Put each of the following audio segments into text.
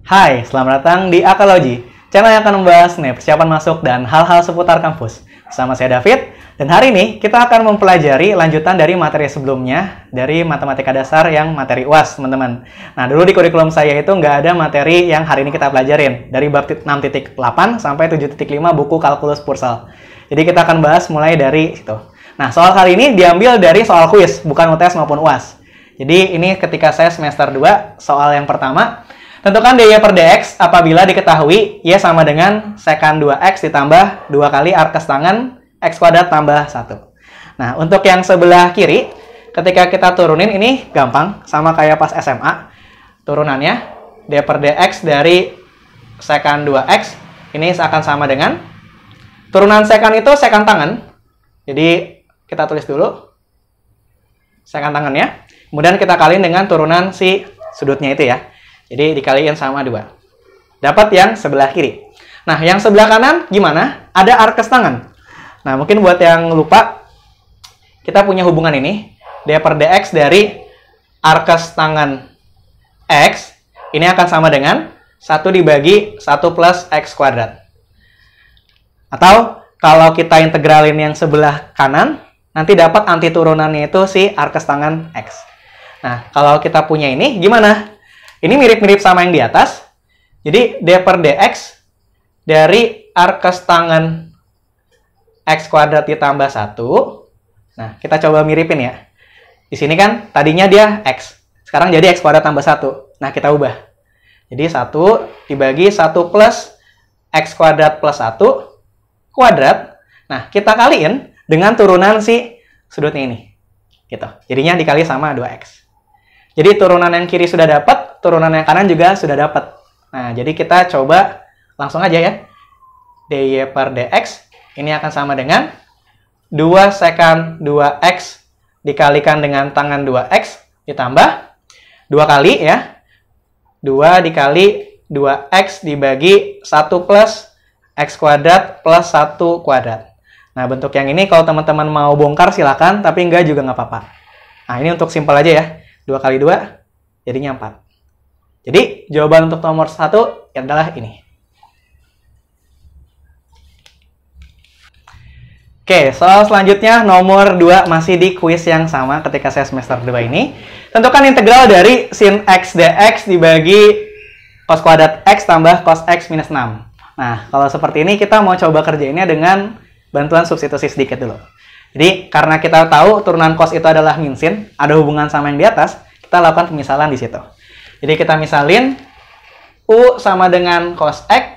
Hai, selamat datang di Akalogy, channel yang akan membahas persiapan masuk dan hal-hal seputar kampus. Bersama saya David, dan hari ini kita akan mempelajari lanjutan dari materi sebelumnya, dari matematika dasar yang materi UAS, teman-teman. Nah, dulu di kurikulum saya itu nggak ada materi yang hari ini kita pelajarin, dari bab 6.8 sampai 7.5 buku kalkulus Pursal. Jadi kita akan bahas mulai dari situ. Nah, soal kali ini diambil dari soal kuis, bukan UTS maupun UAS. Jadi ini ketika saya semester 2, soal yang pertama, tentukan dy per dx apabila diketahui y sama dengan sekan 2x ditambah 2 kali arkes tangan x kuadrat tambah 1. Nah, untuk yang sebelah kiri, ketika kita turunin ini gampang, sama kayak pas SMA. Turunannya, dy per dx dari sekan 2x, ini akan sama dengan, turunan sekan itu sekan tangan. Jadi, kita tulis dulu, sekan tangannya. Kemudian kita kaliin dengan turunan si sudutnya itu ya. Jadi dikaliin sama 2. Dapat yang sebelah kiri. Nah, yang sebelah kanan gimana? Ada arkes tangan. Nah, mungkin buat yang lupa, kita punya hubungan ini. dy per dx dari arkes tangan x, ini akan sama dengan 1 dibagi 1 plus x kuadrat. Atau, kalau kita integralin yang sebelah kanan, nanti dapat anti turunannya itu si arkes tangan x. Nah, kalau kita punya ini, gimana? Ini mirip-mirip sama yang di atas. Jadi, dy per dx dari arkes tangan x kuadrat ditambah 1. Nah, kita coba miripin ya. Di sini kan tadinya dia x. Sekarang jadi x kuadrat tambah 1. Nah, kita ubah. Jadi, 1 dibagi 1 plus x kuadrat plus 1 kuadrat. Nah, kita kaliin dengan turunan si sudutnya ini. Gitu. Jadinya dikali sama 2x. Jadi, turunan yang kiri sudah dapat, turunan yang kanan juga sudah dapat. Nah, jadi kita coba langsung aja ya. dy per dx ini akan sama dengan 2 sekan 2x dikalikan dengan tangan 2x ditambah 2 kali ya. 2 dikali 2x dibagi 1 plus x kuadrat plus 1 kuadrat. Nah, bentuk yang ini kalau teman-teman mau bongkar silakan, tapi enggak juga nggak apa-apa. Nah, ini untuk simpel aja ya. 2 kali 2 jadinya 4. Jadi, jawaban untuk nomor 1 adalah ini. Oke, soal selanjutnya nomor 2 masih di kuis yang sama ketika saya semester 2 ini. Tentukan integral dari sin x dx dibagi cos kuadrat x tambah cos x minus 6. Nah, kalau seperti ini kita mau coba kerjainnya dengan bantuan substitusi sedikit dulu. Jadi, karena kita tahu turunan cos itu adalah min sin, ada hubungan sama yang di atas, kita lakukan pemisalan di situ. Jadi, kita misalin U sama dengan cos X,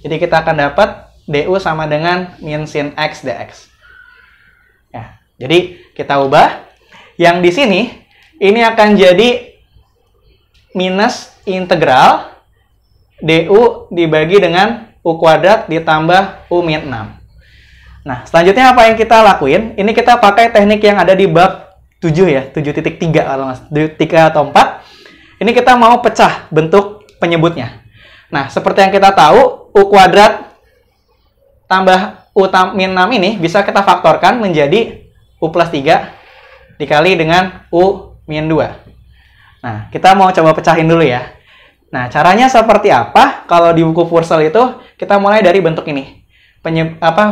jadi kita akan dapat DU sama dengan min sin X dx. Ya, jadi, kita ubah. Yang di sini, ini akan jadi minus integral DU dibagi dengan U kuadrat ditambah U min 6. Nah, selanjutnya apa yang kita lakuin? Ini kita pakai teknik yang ada di bab 7 ya, 7.3 kalau nggak 3 atau 4. Ini kita mau pecah bentuk penyebutnya. Nah, seperti yang kita tahu, U kuadrat tambah U min 6 ini bisa kita faktorkan menjadi U plus 3 dikali dengan U min 2. Nah, kita mau coba pecahin dulu ya. Nah, caranya seperti apa? Kalau di buku Pursal itu, kita mulai dari bentuk ini.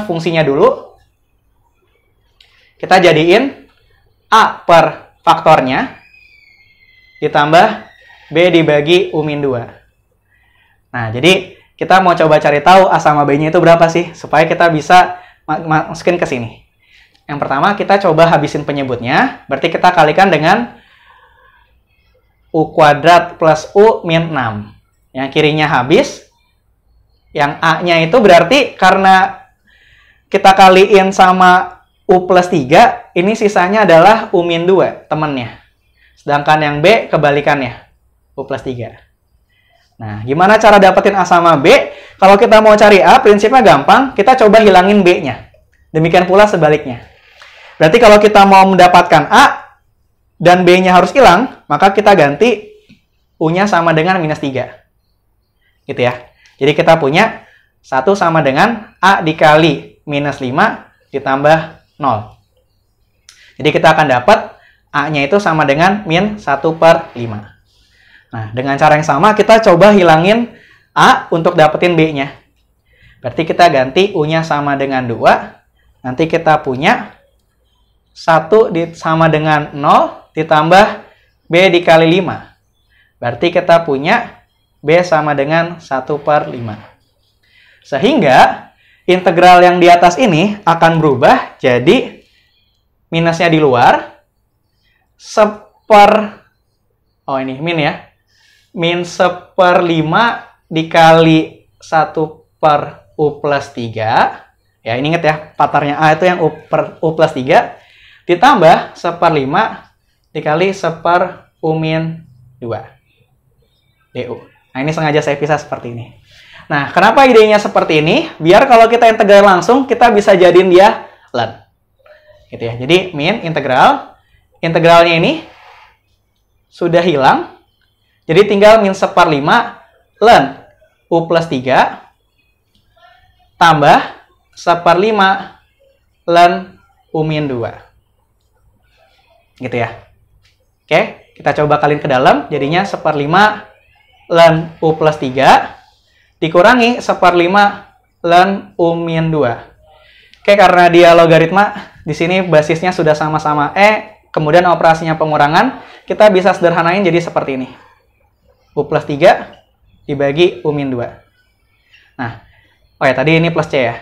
Fungsinya dulu kita jadiin A per faktornya ditambah B dibagi U min 2. Nah, jadi kita mau coba cari tahu A sama B nya itu berapa sih supaya kita bisa masukin ke sini. Yang pertama kita coba habisin penyebutnya, berarti kita kalikan dengan U kuadrat plus U min 6. Yang kirinya habis. Yang A-nya itu berarti karena kita kaliin sama U plus 3, ini sisanya adalah U min 2, temennya. Sedangkan yang B kebalikannya, U plus 3. Nah, gimana cara dapetin A sama B? Kalau kita mau cari A, prinsipnya gampang, kita coba hilangin B-nya. Demikian pula sebaliknya. Berarti kalau kita mau mendapatkan A dan B-nya harus hilang, maka kita ganti U-nya sama dengan minus 3. Gitu ya. Jadi kita punya 1 sama dengan A dikali minus 5 ditambah 0. Jadi kita akan dapat A-nya itu sama dengan min 1/5. Nah, dengan cara yang sama kita coba hilangin A untuk dapetin B-nya. Berarti kita ganti U-nya sama dengan 2. Nanti kita punya 1 sama dengan 0 ditambah B dikali 5. Berarti kita punya B sama dengan 1/5. Sehingga integral yang di atas ini akan berubah jadi minusnya di luar. Oh ini min ya. Min 1/5 dikali 1/U plus 3. Ya, ini ingat ya, patarnya A itu yang U plus 3. Ditambah 1/5 dikali 1/U min 2. DU. Nah, ini sengaja saya pisah seperti ini. Nah, kenapa idenya seperti ini? Biar kalau kita integral langsung, kita bisa jadiin dia ln. Gitu ya. Jadi, min integral. Integralnya ini sudah hilang. Jadi, tinggal min 1/5 ln U plus 3 tambah 1/5 ln U min 2. Gitu ya. Oke, kita coba kaliin ke dalam. Jadinya 1/5 ln U plus 3 dikurangi 1/5 ln U min 2. Oke, karena dia logaritma, di sini basisnya sudah sama-sama E, kemudian operasinya pengurangan, kita bisa sederhanain jadi seperti ini. U plus 3 dibagi U min 2. Nah, oh ya, tadi ini plus C ya.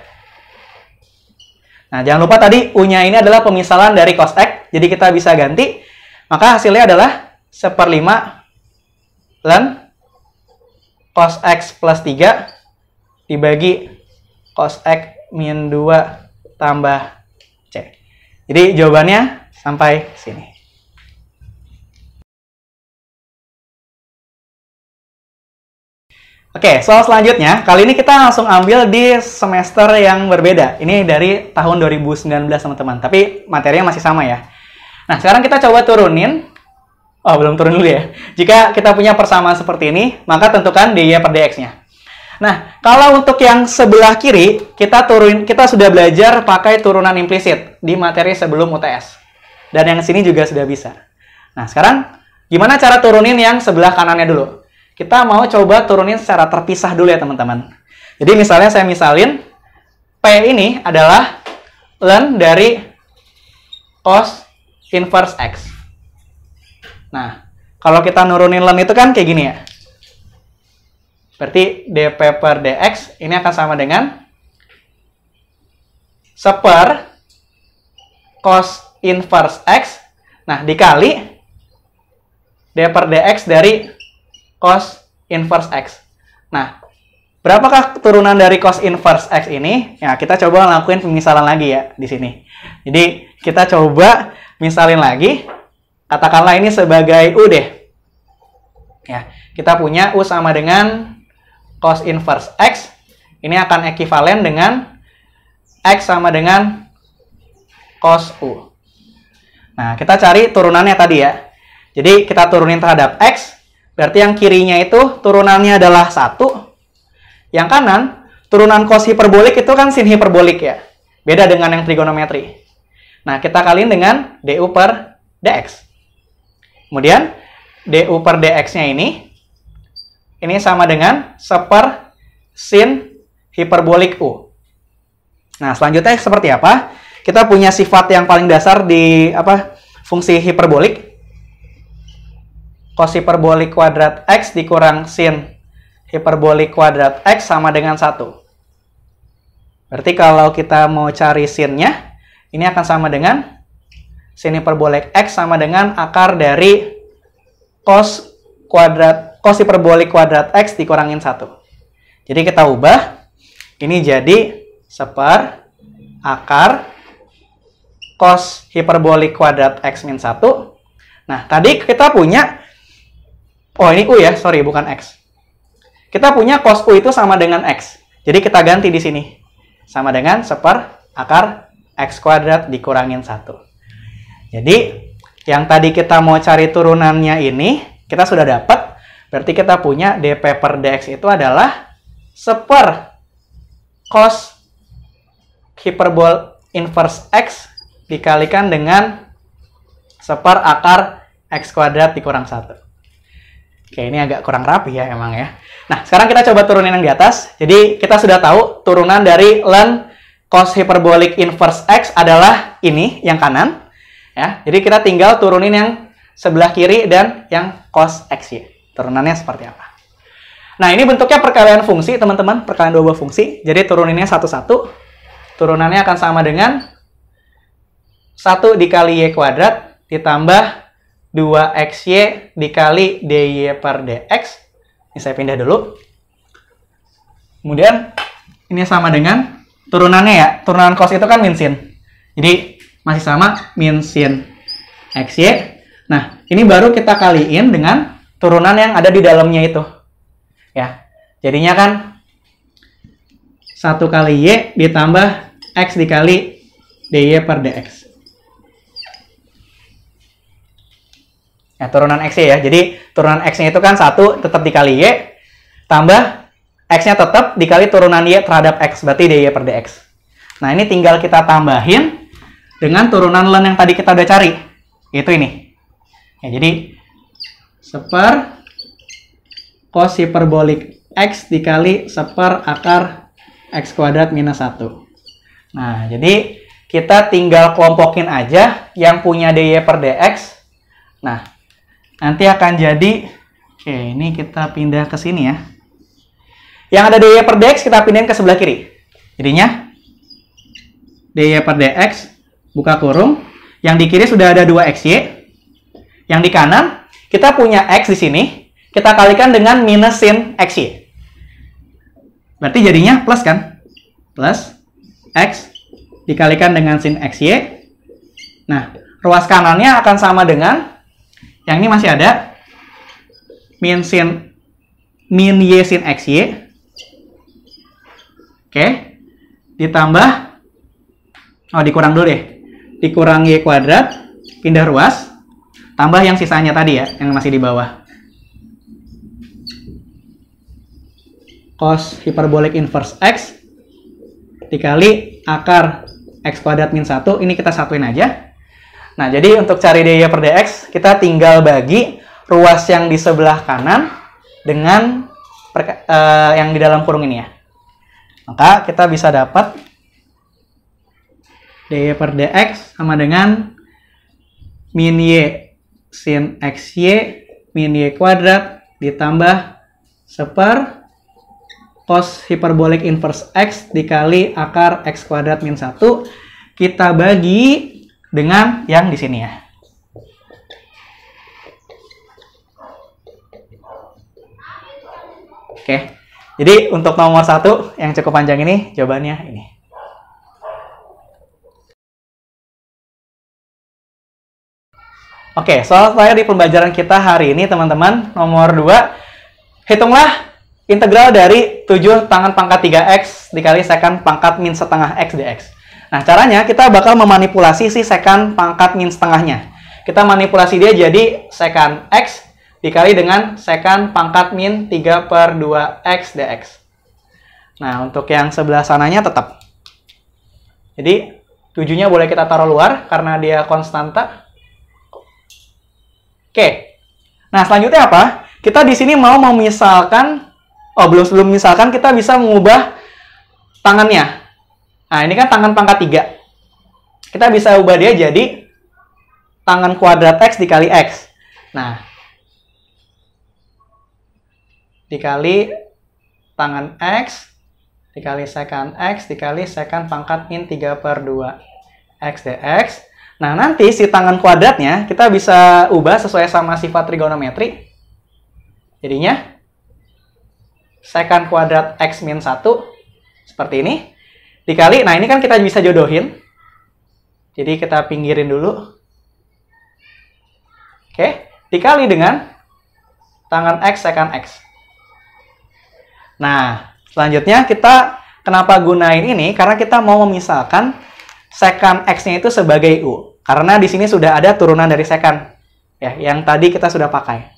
Nah, jangan lupa tadi U-nya ini adalah pemisalan dari cos X, jadi kita bisa ganti. Maka hasilnya adalah 1/5 ln cos X plus 3 dibagi cos X min 2 tambah C. Jadi jawabannya sampai sini. Oke, soal selanjutnya. Kali ini kita langsung ambil di semester yang berbeda. Ini dari tahun 2019, teman-teman. Tapi materinya masih sama ya. Nah, sekarang kita coba turunin. Oh, belum turun dulu ya. Jika kita punya persamaan seperti ini, maka tentukan dy per dx-nya. Nah, kalau untuk yang sebelah kiri, kita sudah belajar pakai turunan implisit di materi sebelum UTS. Dan yang sini juga sudah bisa. Nah, sekarang gimana cara turunin yang sebelah kanannya dulu? Kita mau coba turunin secara terpisah dulu ya, teman-teman. Jadi misalnya saya misalin P ini adalah ln dari cos inverse X. Nah, kalau kita nurunin ln itu kan kayak gini ya. Berarti dp per dx ini akan sama dengan 1/, cos inverse X. Nah, dikali d per dx dari cos inverse X. Nah, berapakah turunan dari cos inverse X ini? Ya, kita coba ngelakuin pemisalan lagi ya di sini. Jadi, kita coba misalin lagi. Katakanlah ini sebagai U deh. Ya, kita punya U sama dengan cos inverse X. Ini akan ekivalen dengan X sama dengan cos U. Nah, kita cari turunannya tadi ya. Jadi, kita turunin terhadap X. Berarti yang kirinya itu turunannya adalah 1. Yang kanan, turunan cos hiperbolik itu kan sin hiperbolik ya. Beda dengan yang trigonometri. Nah, kita kaliin dengan du per dx. Kemudian, du per dx-nya ini sama dengan 1/, sin hiperbolik U. Nah, selanjutnya seperti apa? Kita punya sifat yang paling dasar di fungsi hiperbolik. Cos hiperbolik kuadrat X dikurang sin hiperbolik kuadrat X sama dengan 1. Berarti kalau kita mau cari sinnya, ini akan sama dengan sin hiperbolik X sama dengan akar dari cos hiperbolik kuadrat X dikurangin 1. Jadi kita ubah. Ini jadi 1/, akar cos hiperbolik kuadrat X min 1. Nah, tadi kita punya, oh ini U ya, sorry bukan X. Kita punya cos U itu sama dengan X. Jadi kita ganti di sini. Sama dengan 1/, akar X kuadrat dikurangin 1. Jadi, yang tadi kita mau cari turunannya ini, kita sudah dapat. Berarti kita punya dp per dx itu adalah 1/, cos hiperbol inverse X dikalikan dengan 1/, akar X kuadrat dikurang 1. Oke, ini agak kurang rapi ya emang ya. Nah, sekarang kita coba turunin yang di atas. Jadi, kita sudah tahu turunan dari ln cos hyperbolic inverse x adalah ini, yang kanan. Ya, jadi kita tinggal turunin yang sebelah kiri dan yang cos xy. Turunannya seperti apa? Nah, ini bentuknya perkalian fungsi, teman-teman. Perkalian dua buah fungsi. Jadi, turuninnya satu-satu. Turunannya akan sama dengan 1 dikali y kuadrat ditambah 2xy dikali dy per dx. Ini saya pindah dulu. Kemudian ini sama dengan turunannya ya. Turunan cos itu kan min sin. Jadi masih sama min sin xy. Nah, ini baru kita kaliin dengan turunan yang ada di dalamnya itu. Ya. Jadinya kan 1 kali y ditambah x dikali dy per dx. Ya, turunan x ya. Jadi, turunan x-nya itu kan 1 tetap dikali y, tambah x-nya tetap dikali turunan y terhadap x, berarti dy per dx. Nah, ini tinggal kita tambahin dengan turunan ln yang tadi kita udah cari. Itu ini. Ya, jadi, seper cos hiperbolik x dikali seper akar x kuadrat minus 1. Nah, jadi, kita tinggal kelompokin aja yang punya dy per dx. Nah, nanti akan jadi, oke, ini kita pindah ke sini ya. Yang ada dy per dx kita pindahin ke sebelah kiri. Jadinya, dy per dx, buka kurung. Yang di kiri sudah ada 2xy. Yang di kanan, kita punya x di sini. Kita kalikan dengan minus sin xy. Berarti jadinya plus kan? Plus x dikalikan dengan sin xy. Nah, ruas kanannya akan sama dengan yang ini masih ada min y sin xy. Oke. Ditambah, dikurang dulu deh. Dikurang y kuadrat, pindah ruas. Tambah yang sisanya tadi ya, yang masih di bawah. Cos hiperbolik inverse x dikali akar x kuadrat min 1. Ini kita satuin aja. Nah, jadi untuk cari dy per dx, kita tinggal bagi ruas yang di sebelah kanan dengan yang di dalam kurung ini ya. Maka kita bisa dapat dy per dx sama dengan min y sin xy min y kuadrat ditambah seper cos hiperbolik inverse x dikali akar x kuadrat min 1. Kita bagi dengan yang di sini ya. Oke. Jadi untuk nomor 1 yang cukup panjang ini jawabannya ini. Oke, soal terakhir di pembelajaran kita hari ini teman-teman, nomor 2. Hitunglah integral dari 7 tangan pangkat 3x dikali sekan pangkat min setengah x dx. Nah, caranya kita bakal memanipulasi si sekan pangkat min setengahnya. Kita manipulasi dia jadi sekan x dikali dengan sekan pangkat min 3 per 2x dx. Nah, untuk yang sebelah sananya tetap. Jadi, 7-nya boleh kita taruh luar karena dia konstanta. Oke. Nah, selanjutnya apa? Kita di sini mau memisalkan, belum misalkan kita bisa mengubah tangannya. Nah, ini kan tangan pangkat 3. Kita bisa ubah dia jadi tangan kuadrat x dikali x. Nah, dikali tangan x dikali sekan x dikali sekan pangkat min 3 per 2 x dx. Nah, nanti si tangan kuadratnya kita bisa ubah sesuai sama sifat trigonometri. Jadinya, sekan kuadrat x min 1 seperti ini. Dikali, nah ini kan kita bisa jodohin. Jadi kita pinggirin dulu. Oke, dikali dengan tangan x sekan x. Nah, selanjutnya kita kenapa gunain ini? Karena kita mau memisahkan sekan x-nya itu sebagai u. Karena di sini sudah ada turunan dari sekan. Ya, yang tadi kita sudah pakai.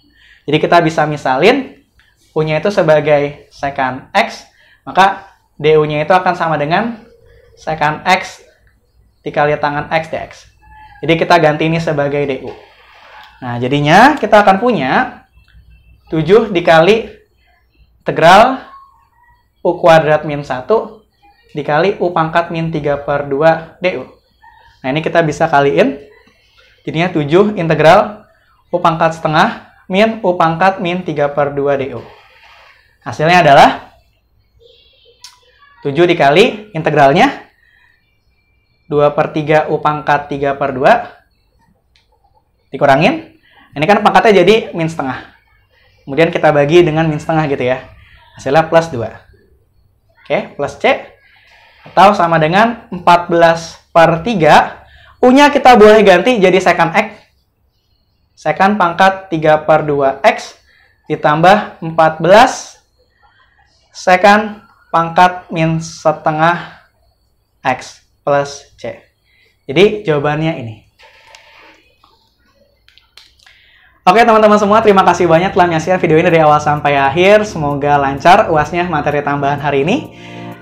Jadi kita bisa misalin u-nya itu sebagai sekan x, maka du-nya itu akan sama dengan sekan x dikali tangan x dx. Jadi kita ganti ini sebagai du. Nah, jadinya kita akan punya 7 dikali integral U kuadrat min 1 dikali U pangkat min 3/2 DU. Nah, ini kita bisa kaliin. Jadinya 7 integral U pangkat setengah min U pangkat min 3/2 DU. Hasilnya adalah 7 dikali integralnya 2/3 U pangkat 3/2 dikurangin. Ini kan pangkatnya jadi min setengah. Kemudian kita bagi dengan min setengah gitu ya. Hasilnya plus 2. Oke, plus C. Atau sama dengan 14/3. U-nya kita boleh ganti jadi secant X. Secant pangkat 3/2X ditambah 14 secant pangkat min setengah X plus C. Jadi jawabannya ini. Oke teman-teman semua, terima kasih banyak telah menyaksikan video ini dari awal sampai akhir. Semoga lancar UASnya materi tambahan hari ini.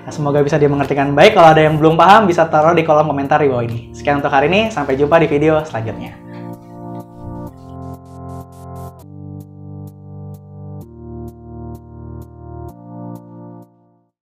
Semoga bisa dimengertikan baik. Kalau ada yang belum paham, bisa taruh di kolom komentar di bawah ini. Sekian untuk hari ini, sampai jumpa di video selanjutnya.